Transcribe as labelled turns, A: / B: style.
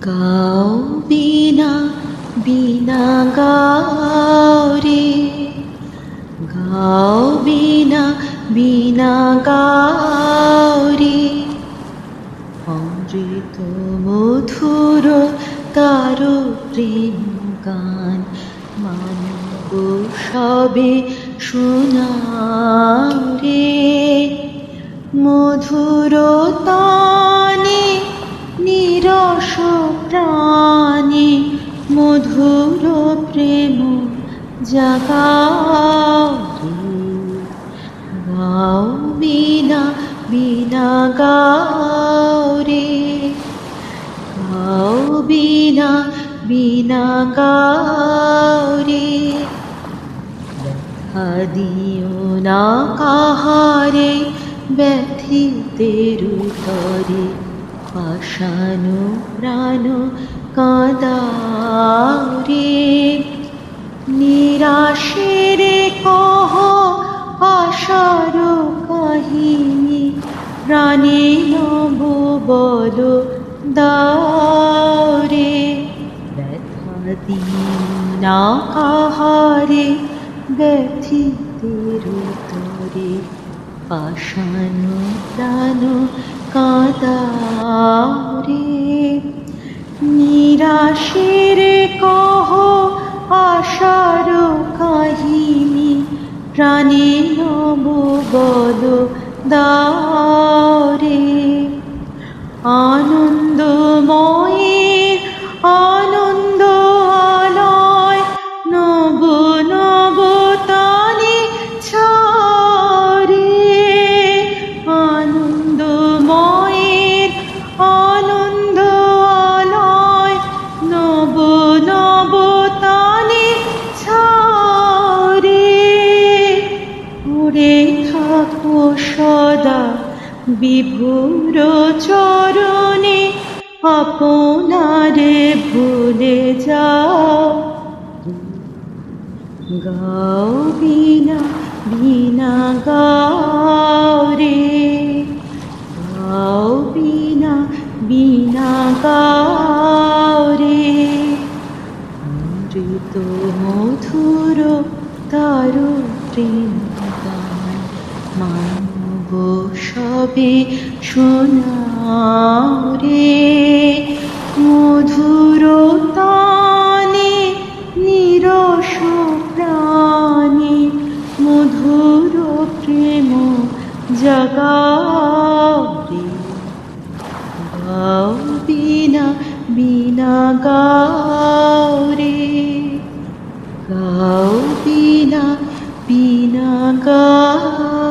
A: গাও বিনা বিনা গাও রে, গাও বিনা বিনা গাও রে। অমৃত মধুর তার প্রেম গান মানব সবে শোনাও রে। মধুর তানে নিরস প্রাণে মধুর প্রেম জাগাও রে। গাও বিনা বিনা গাও রে, গাও বিনা বিনা গাও রে। ব্যথা দিও না কাহারে ব্যথিতের তরে, পাষাণ প্রাণ কাঁদাও রে। নিরাশের কহ আশার কাহিনী, প্রাণে নব বল দাও রে। ব্যথা দিও না কাহারে ব্যথিতের তরে, পাষাণ প্রাণ কাঁদাও রে। নিরাশের কহ আশার কাহিনী, প্রাণে নব বল দাও রে। আনন্দময়ের আনন্দ আলয় নব নব তানে ছাড়ে। আনন্দময়ের আনন্দ আলয় নব নব তানে ছাড়ে। পড়ে থাকো সদা বিভুর চরণে, আপনারে ভুলে যাও। গাও বিনা বিনা গাও রে, গাও বিনা বিনা গাও রে। অমৃত মধুর তার প্রেম গান মানব সবে শোনাও রে। মধুর তানে নিরস প্রাণে মধুর প্রেম জাগাও রে। গাও বিনা বিনা গাও রে, গাও বিনা বিনা গাও।